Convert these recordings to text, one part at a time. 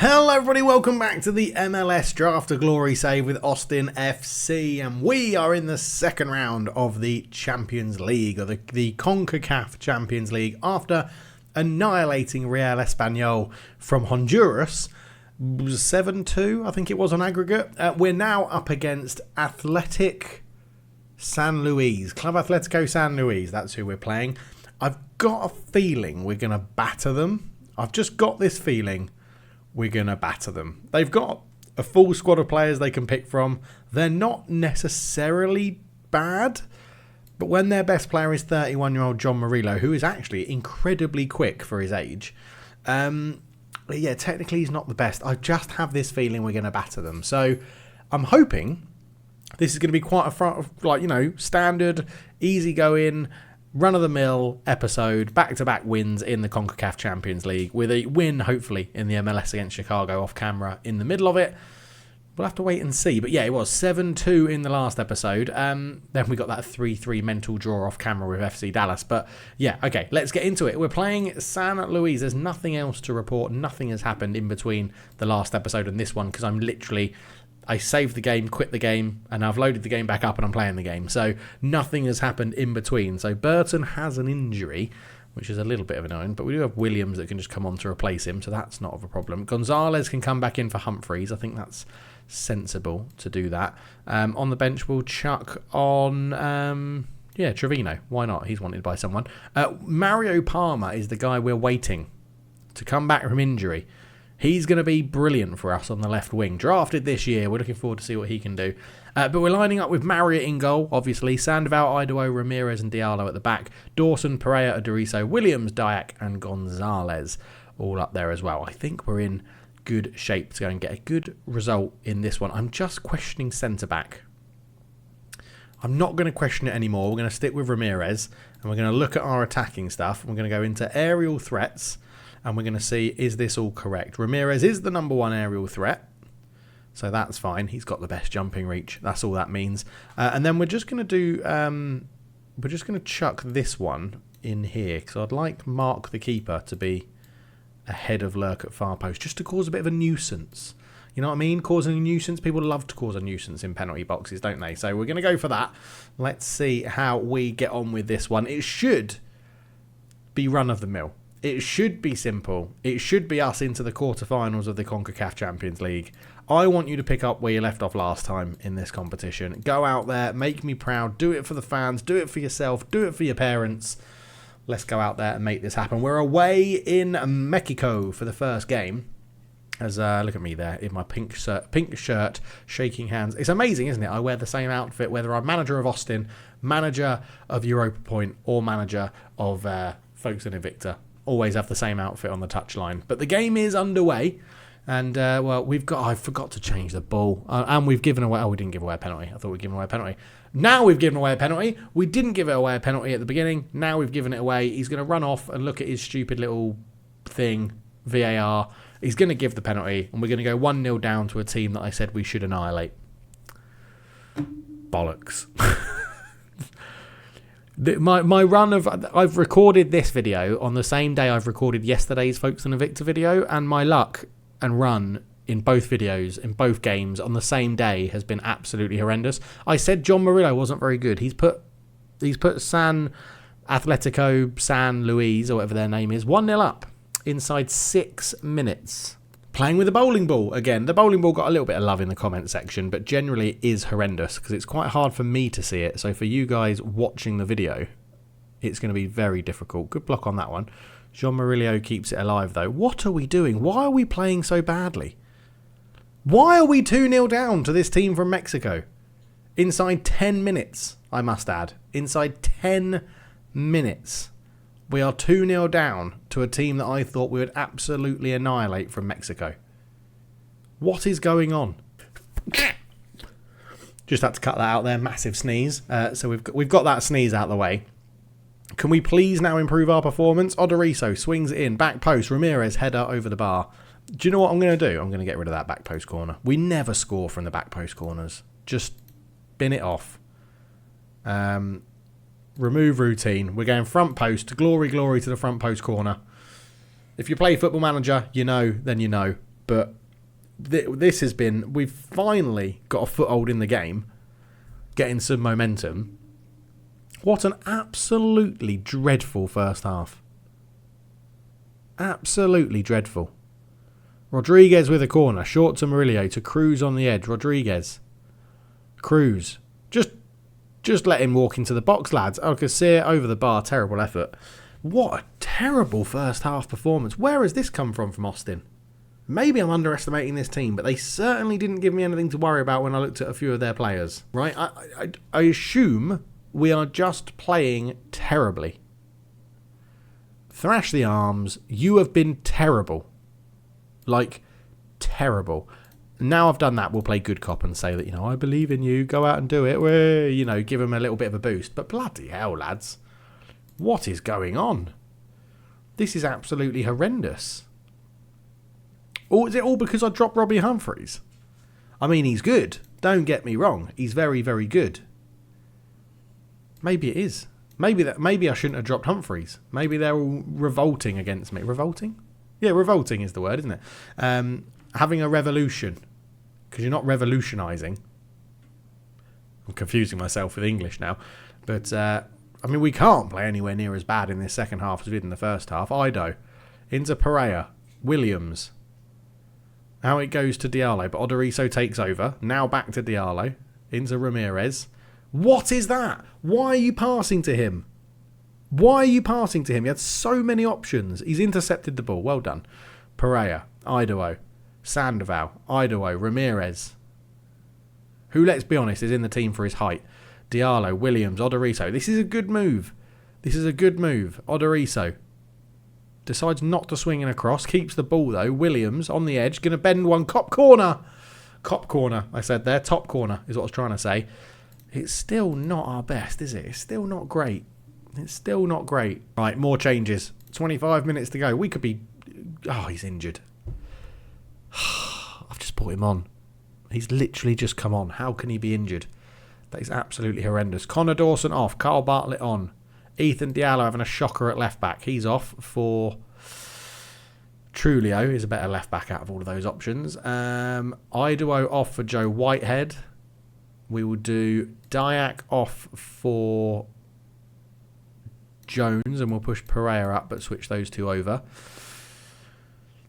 Hello everybody, welcome back to the MLS Draft of Glory save with Austin FC, and we are in the second round of the Champions League, or the CONCACAF Champions League, after annihilating Real Español from Honduras. 7-2, I think it was on aggregate. We're now up against Athletic San Luis, Club Atletico San Luis, that's who we're playing. I've got a feeling we're going to batter them. I've just got this feeling we're going to batter them. They've got a full squad of players they can pick from. They're not necessarily bad, but when their best player is 31-year-old John Murillo, who is actually incredibly quick for his age, yeah, technically he's not the best. I just have this feeling we're going to batter them. So I'm hoping this is going to be quite a standard, easy-going, run-of-the-mill episode, back-to-back wins in the CONCACAF Champions League, with a win, hopefully, in the MLS against Chicago off-camera in the middle of it. We'll have to wait and see. But yeah, it was 7-2 in the last episode. Then we got that 3-3 mental draw off-camera with FC Dallas. But yeah, okay, let's get into it. We're playing San Luis. There's nothing else to report. Nothing has happened in between the last episode and this one, because I saved the game, quit the game, and I've loaded the game back up and I'm playing the game. So nothing has happened in between. So Burton has an injury, which is a little bit of annoying, but we do have Williams that can just come on to replace him, so that's not of a problem. Gonzalez can come back in for Humphreys. I think that's sensible to do that. On the bench, we'll chuck on Trevino. Why not? He's wanted by someone. Mario Palmer is the guy we're waiting to come back from injury. He's going to be brilliant for us on the left wing. Drafted this year. We're looking forward to see what he can do. But we're lining up with Marriott in goal, obviously. Sandoval, Idaho, Ramirez and Diallo at the back. Dawson, Pereira, Adurizo, Williams, Dyack and Gonzalez all up there as well. I think we're in good shape to go and get a good result in this one. I'm just questioning centre-back. I'm not going to question it anymore. We're going to stick with Ramirez and we're going to look at our attacking stuff. We're going to go into aerial threats. And we're going to see, is this all correct? Ramirez is the number one aerial threat. So that's fine. He's got the best jumping reach. That's all that means. And then we're just going to do... we're just going to chuck this one in here. Because I'd like Mark the keeper to be ahead of Lurk at far post. Just to cause a bit of a nuisance. You know what I mean? Causing a nuisance. People love to cause a nuisance in penalty boxes, don't they? So we're going to go for that. Let's see how we get on with this one. It should be run of the mill. It should be simple. It should be us into the quarterfinals of the CONCACAF Champions League. I want you to pick up where you left off last time in this competition. Go out there, make me proud. Do it for the fans. Do it for yourself. Do it for your parents. Let's go out there and make this happen. We're away in Mexico for the first game. As look at me there in my pink shirt, shaking hands. It's amazing, isn't it? I wear the same outfit whether I'm manager of Austin, manager of Europa Point, or manager of Folkestone Invicta. Always have the same outfit on the touchline. But the game is underway. And, I forgot to change the ball. And we've given away... Oh, we didn't give away a penalty. I thought we'd given away a penalty. Now we've given away a penalty. We didn't give it away a penalty at the beginning. Now we've given it away. He's going to run off and look at his stupid little thing, VAR. He's going to give the penalty. And we're going to go 1-0 down to a team that I said we should annihilate. Bollocks. My run of... I've recorded this video on the same day I've recorded yesterday's Folkestone Invicta video, and my luck and run in both videos, in both games, on the same day has been absolutely horrendous. I said John Murillo wasn't very good. He's put San Atletico, San Luis, or whatever their name is, 1-0 up inside 6 minutes. Playing with a bowling ball again. The bowling ball got a little bit of love in the comment section, but generally it is horrendous because it's quite hard for me to see it. So for you guys watching the video, it's going to be very difficult. Good block on that one. Jean Murillo keeps it alive though. What are we doing? Why are we playing so badly? Why are we 2-0 down to this team from Mexico? Inside 10 minutes, I must add. Inside 10 minutes. We are 2-0 down to a team that I thought we would absolutely annihilate from Mexico. What is going on? Just had to cut that out there. Massive sneeze. So we've got that sneeze out of the way. Can we please now improve our performance? Odoriso swings it in. Back post. Ramirez header over the bar. Do you know what I'm going to do? I'm going to get rid of that back post corner. We never score from the back post corners. Just bin it off. Remove routine. We're going front post. Glory to the front post corner. If you play Football Manager, you know, then you know. But this has been... We've finally got a foothold in the game, getting some momentum. What an absolutely dreadful first half. Absolutely dreadful. Rodriguez with a corner. Short to Murillo, to Cruz on the edge. Rodriguez. Cruz. Just let him walk into the box, lads. Alcacer over the bar. Terrible effort. What a terrible first half performance. Where has this come from Austin? Maybe I'm underestimating this team, but they certainly didn't give me anything to worry about when I looked at a few of their players. Right? I assume we are just playing terribly. Thrash the arms. You have been terrible. Like, terrible. Now I've done that, we'll play good cop and say that, I believe in you, go out and do it. Give them a little bit of a boost. But bloody hell, lads. What is going on? This is absolutely horrendous. Or is it all because I dropped Robbie Humphries? I mean, he's good. Don't get me wrong. He's very, very good. Maybe it is. Maybe I shouldn't have dropped Humphries. Maybe they're all revolting against me. Revolting? Yeah, revolting is the word, isn't it? Having a revolution. Because you're not revolutionising. I'm confusing myself with English now. But, we can't play anywhere near as bad in this second half as we did in the first half. Ido. Into Pereira. Williams. Now it goes to Diallo. But Odoriso takes over. Now back to Diallo. Into Ramirez. What is that? Why are you passing to him? Why are you passing to him? He had so many options. He's intercepted the ball. Well done. Pereira. Ido. Sandoval, Ido, Ramirez, who, let's be honest, is in the team for his height. Diallo, Williams, Odoriso. This is a good move. Odoriso decides not to swing in across. Keeps the ball, though. Williams on the edge. Going to bend one. Cop corner, I said there. Top corner is what I was trying to say. It's still not our best, is it? It's still not great. Right, more changes. 25 minutes to go. We could be... Oh, he's injured. I've just put him on. He's literally just come on. How can he be injured? That is absolutely horrendous. Connor Dawson off. Carl Bartlett on. Ethan Diallo having a shocker at left back. He's off for... Trulio is a better left back out of all of those options. Ido off for Joe Whitehead. We will do Diak off for Jones, and we'll push Pereira up, but switch those two over.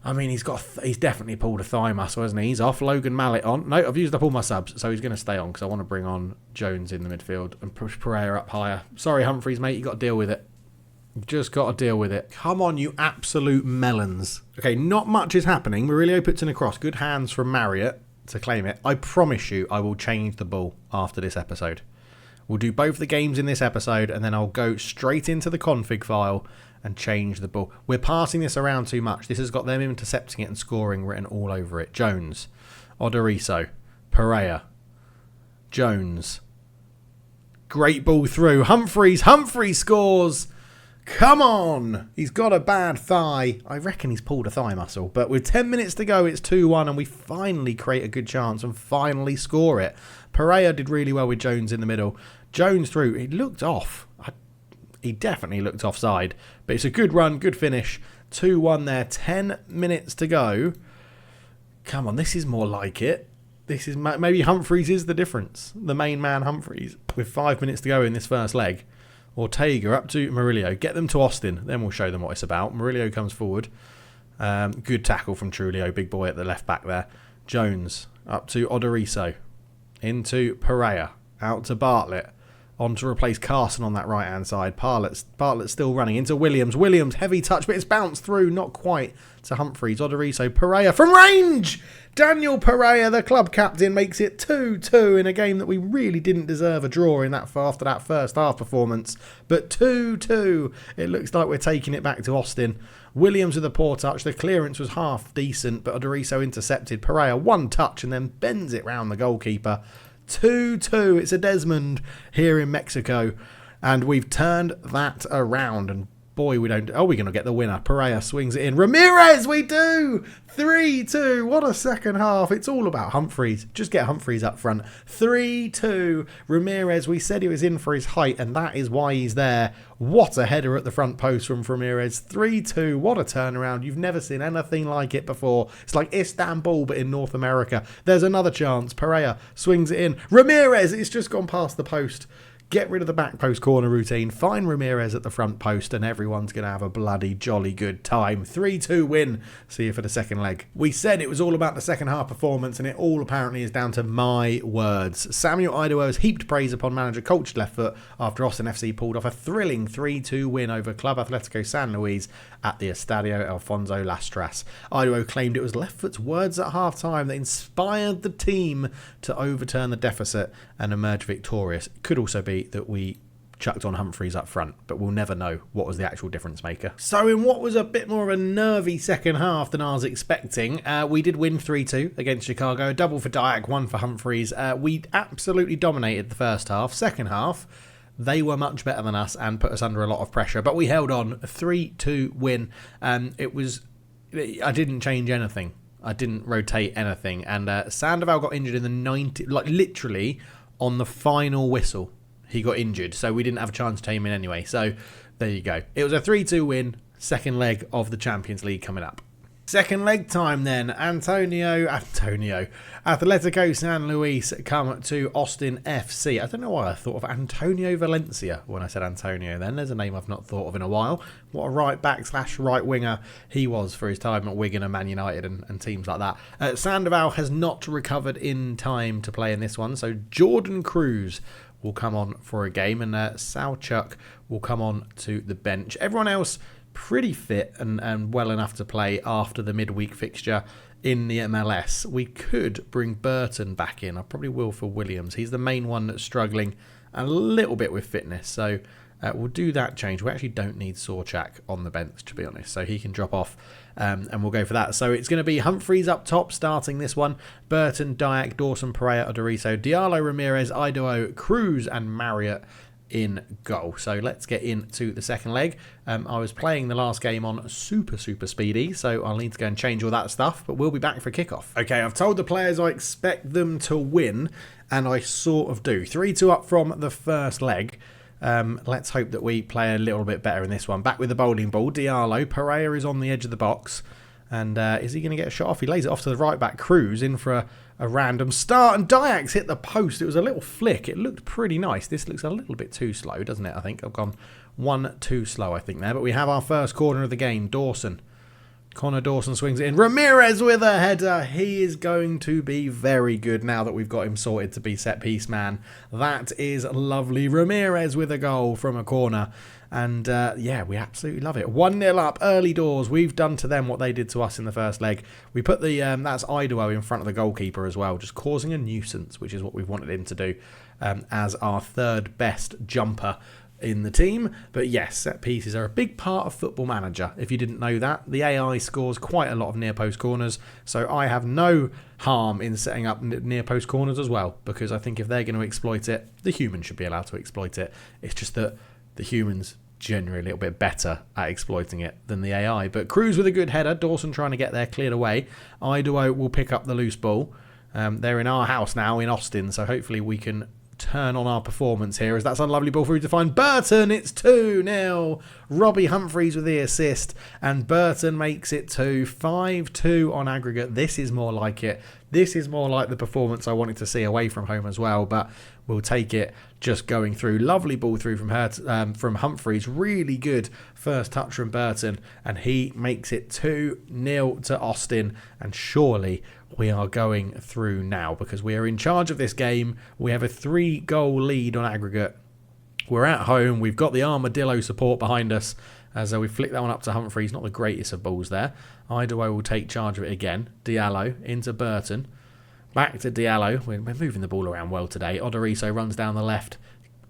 I mean, he's definitely pulled a thigh muscle, hasn't he? He's off. Logan Mallet on. No, I've used up all my subs, so he's going to stay on because I want to bring on Jones in the midfield and push Pereira up higher. Sorry, Humphries, mate, you got to deal with it. You've just got to deal with it. Come on, you absolute melons. Okay, not much is happening. Murillo puts in a cross. Good hands from Marriott to claim it. I promise you, I will change the ball after this episode. We'll do both the games in this episode, and then I'll go straight into the config file and change the ball. We're passing this around too much. This has got them intercepting it and scoring written all over it. Jones, Odoriso, Pereira, Jones. Great ball through. Humphries scores. Come on. He's got a bad thigh. I reckon he's pulled a thigh muscle. But with 10 minutes to go, it's 2-1 and we finally create a good chance and finally score it. Pereira did really well with Jones in the middle. Jones through. He looked off. He definitely looked offside. But it's a good run, good finish. 2-1 there. 10 minutes to go. Come on, this is more like it. This is maybe Humphries is the difference. The main man Humphries. With 5 minutes to go in this first leg. Ortega up to Murillo. Get them to Austin. Then we'll show them what it's about. Murillo comes forward. Good tackle from Trulio. Big boy at the left back there. Jones up to Odoriso. Into Pereira. Out to Bartlett. On to replace Carson on that right-hand side. Bartlett's still running. Into Williams. Williams, heavy touch, but it's bounced through. Not quite to Humphries. Odoriso. Pereira from range! Daniel Pereira, the club captain, makes it 2-2 in a game that we really didn't deserve a draw in that after that first half performance. But 2-2. It looks like we're taking it back to Austin. Williams with a poor touch. The clearance was half decent, but Odoriso intercepted. Pereira one touch and then bends it round the goalkeeper. 2-2. It's a Desmond here in Mexico. And we've turned that around. And boy, we don't... Oh, we're going to get the winner. Pereira swings it in. Ramirez, we do! 3-2. What a second half. It's all about Humphreys. Just get Humphreys up front. 3-2. Ramirez, we said he was in for his height, and that is why he's there. What a header at the front post from Ramirez. 3-2. What a turnaround. You've never seen anything like it before. It's like Istanbul, but in North America. There's another chance. Pereira swings it in. Ramirez, it's just gone past the post. Get rid of the back post corner routine. Find Ramirez at the front post and everyone's going to have a bloody jolly good time. 3-2 win. See you for the second leg. We said it was all about the second half performance and it all apparently is down to my words. Samuel Idowu has heaped praise upon manager coach Left Foot after Austin FC pulled off a thrilling 3-2 win over Club Atlético San Luis at the Estadio Alfonso Lastras. Idowu claimed it was Left Foot's words at half-time that inspired the team to overturn the deficit and emerge victorious. It could also be that we chucked on Humphreys up front, but we'll never know what was the actual difference maker. So in what was a bit more of a nervy second half than I was expecting, we did win 3-2 against Chicago. A double for Dyak, one for Humphreys. We absolutely dominated the first half. Second half, they were much better than us and put us under a lot of pressure, but we held on. A 3-2 win. I didn't change anything. I didn't rotate anything. And Sandoval got injured in the 90, like literally on the final whistle. He got injured, so we didn't have a chance to take him in anyway. So there you go. It was a 3-2 win. Second leg of the Champions League coming up. Second leg time then. Atletico San Luis come to Austin FC. I don't know why I thought of Antonio Valencia when I said Antonio then. There's a name I've not thought of in a while. What a right back / right winger he was for his time at Wigan and Man United and teams like that. Sandoval has not recovered in time to play in this one. So Jordan Cruz will come on for a game and Salchuk will come on to the bench. Everyone else pretty fit and well enough to play after the midweek fixture in the MLS. We could bring Burton back in. I probably will for Williams. He's the main one that's struggling a little bit with fitness. So we'll do that change. We actually don't need Sorchak on the bench, to be honest. So he can drop off and we'll go for that. So it's going to be Humphreys up top starting this one. Burton, Dyak, Dawson, Pereira, Odoriso, Diallo, Ramirez, Idowu, Cruz and Marriott in goal. So let's get into the second leg. I was playing the last game on super speedy, so I'll need to go and change all that stuff, but we'll be back for kickoff. Okay, I've told the players I expect them to win, and I sort of do. 3-2 up from the first leg. Let's hope that we play a little bit better in this one. Back with the bowling ball. Diallo. Pereira is on the edge of the box. And is he going to get a shot off? He lays it off to the right back. Cruz in for a random start. And Dyak's hit the post. It was a little flick. It looked pretty nice. This looks a little bit too slow, doesn't it? I think I've gone one too slow, I think, there. But we have our first corner of the game. Dawson. Connor Dawson swings it in. Ramirez with a header. He is going to be very good now that we've got him sorted to be set piece man. That is lovely. Ramirez with a goal from a corner. And yeah, we absolutely love it. 1-0 up, early doors. We've done to them what they did to us in the first leg. We put the, that's Idowu in front of the goalkeeper as well, just causing a nuisance, which is what we've wanted him to do as our third best jumper in the team. But yes, set pieces are a big part of Football Manager. If you didn't know that, the AI scores quite a lot of near post corners. So I have no harm in setting up near post corners as well, because I think if they're going to exploit it, the humans should be allowed to exploit it. It's just that the humans generally a little bit better at exploiting it than the AI. But Cruz with a good header. Dawson trying to get there, cleared away. Idowu will pick up the loose ball. They're in our house now in Austin, so hopefully we can turn on our performance here, as that's a lovely ball through to find Burton. It's 2-0. Robbie Humphreys with the assist, and Burton makes it 5-2 on aggregate. This is more like it. This is more like the performance I wanted to see away from home as well, but we'll take it just going through. Lovely ball through from Humphreys. Really good first touch from Burton, and he makes it 2-0 to Austin, and surely we are going through now because we are in charge of this game. We have a 3-goal lead on aggregate. We're at home. We've got the Armadillo support behind us as we flick that one up to Humphreys. Not the greatest of balls there. Idowu will take charge of it again. Diallo into Burton. Back to Diallo. We're moving the ball around well today. Odoriso runs down the left.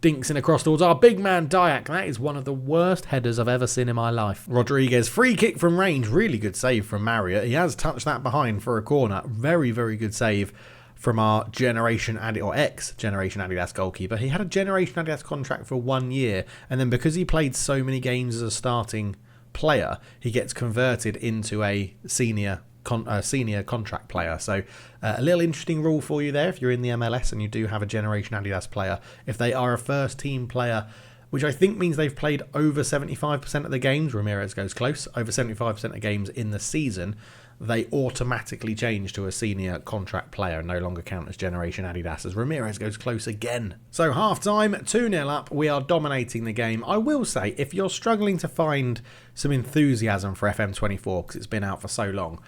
Dinks in across towards our big man Dyak. That is one of the worst headers I've ever seen in my life. Rodriguez, free kick from range. Really good save from Marriott. He has touched that behind for a corner. Very, very good save from our Generation Adidas, or ex-Generation Adidas goalkeeper. He had a Generation Adidas contract for 1 year, and then because he played so many games as a starting player, he gets converted into a senior contract player. So a little interesting rule for you there if you're in the MLS and you do have a Generation Adidas player. If they are a first team player, which I think means they've played over 75% of the games, Ramirez goes close, over 75% of games in the season, they automatically change to a senior contract player and no longer count as Generation Adidas, as Ramirez goes close again. So half-time, 2-0 up, we are dominating the game. I will say, if you're struggling to find some enthusiasm for FM24 because it's been out for so long,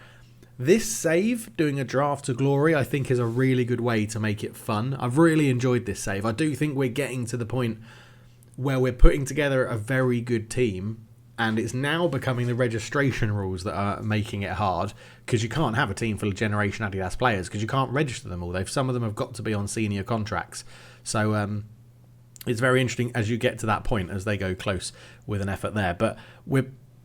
this save, doing a draft to glory, I think is a really good way to make it fun. I've really enjoyed this save. I do think we're getting to the point where we're putting together a very good team, and it's now becoming the registration rules that are making it hard, because you can't have a team full of Generation Adidas players because you can't register them all. Some of them have got to be on senior contracts. So it's very interesting as you get to that point, as they go close with an effort there. But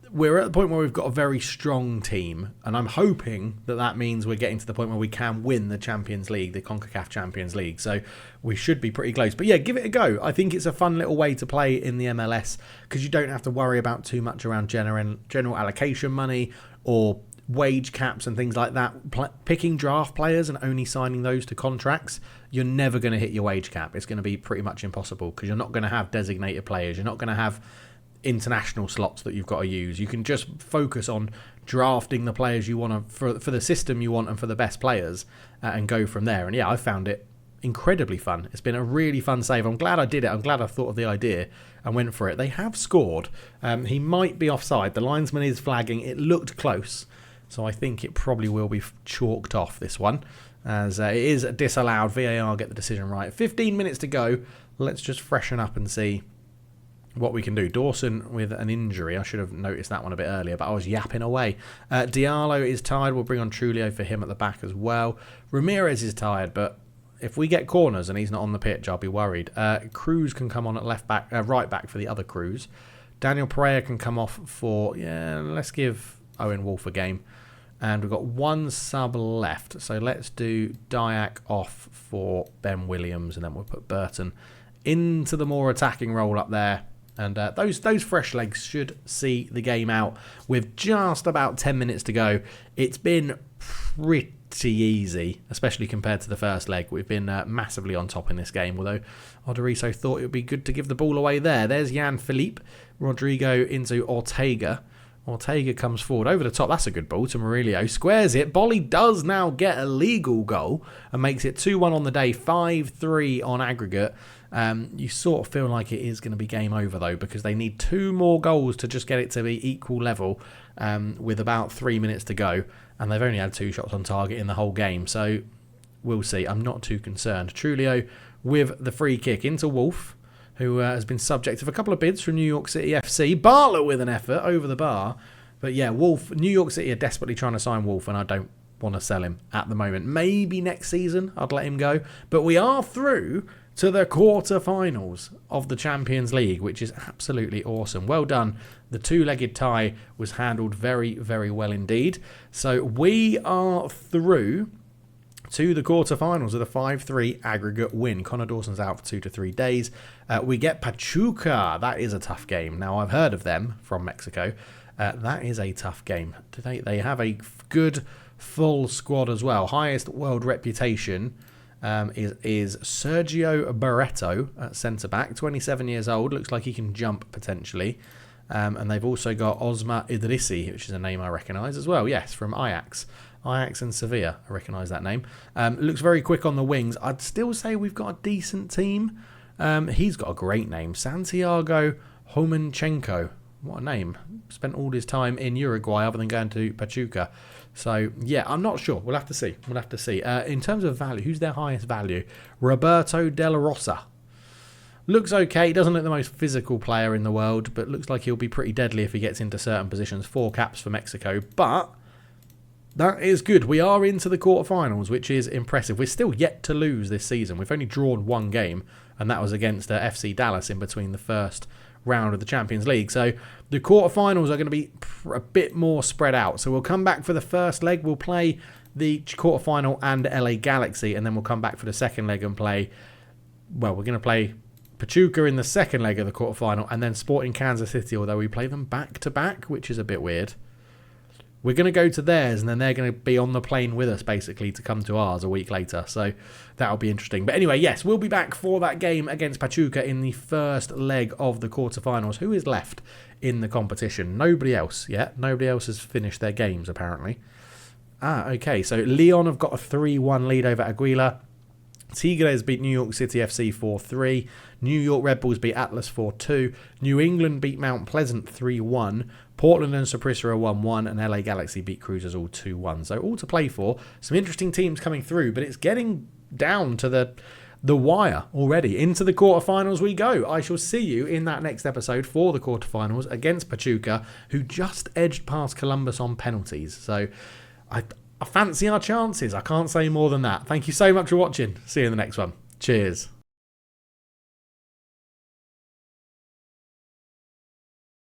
we're at the point where we've got a very strong team, and I'm hoping that means we're getting to the point where we can win the Champions League, the CONCACAF Champions League. So we should be pretty close. But yeah, give it a go. I think it's a fun little way to play in the MLS because you don't have to worry about too much around general allocation money or wage caps and things like that. Picking draft players and only signing those to contracts, you're never going to hit your wage cap. It's going to be pretty much impossible because you're not going to have designated players. You're not going to have international slots that you've got to use. You can just focus on drafting the players you want for the system you want and for the best players and go from there. And yeah, I found it incredibly fun. It's been a really fun save. I'm glad I did it. I'm glad I thought of the idea and went for it. They have scored. He might be offside. The linesman is flagging. It looked close, so I think it probably will be chalked off, this one, as it is disallowed. VAR get the decision right. 15 minutes to go. Let's just freshen up and see what we can do. Dawson with an injury. I should have noticed that one a bit earlier, but I was yapping away. Diallo is tired. We'll bring on Trulio for him at the back as well. Ramirez is tired, but if we get corners and he's not on the pitch, I'll be worried. Cruz can come on at right back for the other Cruz. Daniel Pereira can come off for, let's give Owen Wolf a game. And we've got one sub left, so let's do Dyack off for Ben Williams, and then we'll put Burton into the more attacking role up there. And those fresh legs should see the game out with just about 10 minutes to go. It's been pretty easy, especially compared to the first leg. We've been massively on top in this game, although Odoriso thought it would be good to give the ball away there. There's Jan Philippe. Rodrigo into Ortega. Ortega comes forward over the top. That's a good ball to Murillo. Squares it. Bolly does now get a legal goal and makes it 2-1 on the day, 5-3 on aggregate. You sort of feel like it is going to be game over, though, because they need 2 more goals to just get it to be equal level with about 3 minutes to go. And they've only had 2 shots on target in the whole game. So we'll see. I'm not too concerned. Trulio with the free kick into Wolf, who has been subject of a couple of bids from New York City FC. Bartlett with an effort over the bar. But yeah, Wolf, New York City are desperately trying to sign Wolf, and I don't want to sell him at the moment. Maybe next season I'd let him go. But we are through to the quarter-finals of the Champions League, which is absolutely awesome. Well done. The 2-legged tie was handled very, very well indeed. So we are through to the quarterfinals with a 5-3 aggregate win. Connor Dawson's out for 2 to 3 days. We get Pachuca. That is a tough game. Now, I've heard of them from Mexico. That is a tough game. They have a good full squad as well. Highest world reputation is Sergio Barreto at centre-back. 27 years old. Looks like he can jump potentially. And they've also got Osma Idrissi, which is a name I recognise as well. Yes, from Ajax. Ajax and Sevilla, I recognise that name. Looks very quick on the wings. I'd still say we've got a decent team. He's got a great name. Santiago Homenchenko. What a name. Spent all his time in Uruguay other than going to Pachuca. So, yeah, I'm not sure. We'll have to see. In terms of value, who's their highest value? Roberto De La Rosa. Looks okay. Doesn't look the most physical player in the world, but looks like he'll be pretty deadly if he gets into certain positions. 4 caps for Mexico. But that is good. We are into the quarterfinals, which is impressive. We're still yet to lose this season. We've only drawn 1 game, and that was against FC Dallas in between the first round of the Champions League. So the quarterfinals are going to be a bit more spread out. So we'll come back for the first leg. We'll play the quarterfinal and LA Galaxy, and then we'll come back for the second leg and play, well, we're going to play Pachuca in the second leg of the quarterfinal, and then Sporting Kansas City, although we play them back to back, which is a bit weird. We're going to go to theirs, and then they're going to be on the plane with us, basically, to come to ours a week later. So that'll be interesting. But anyway, yes, we'll be back for that game against Pachuca in the first leg of the quarterfinals. Who is left in the competition? Nobody else yet. Nobody else has finished their games, apparently. Okay. So Leon have got a 3-1 lead over Aguila. Tigres beat New York City FC 4-3. New York Red Bulls beat Atlas 4-2. New England beat Mount Pleasant 3-1. Portland and Saprissa are 1-1. And LA Galaxy beat Cruisers all 2-1. So all to play for. Some interesting teams coming through. But it's getting down to the wire already. Into the quarterfinals we go. I shall see you in that next episode for the quarterfinals against Pachuca, who just edged past Columbus on penalties. So I fancy our chances. I can't say more than that. Thank you so much for watching. See you in the next one. Cheers.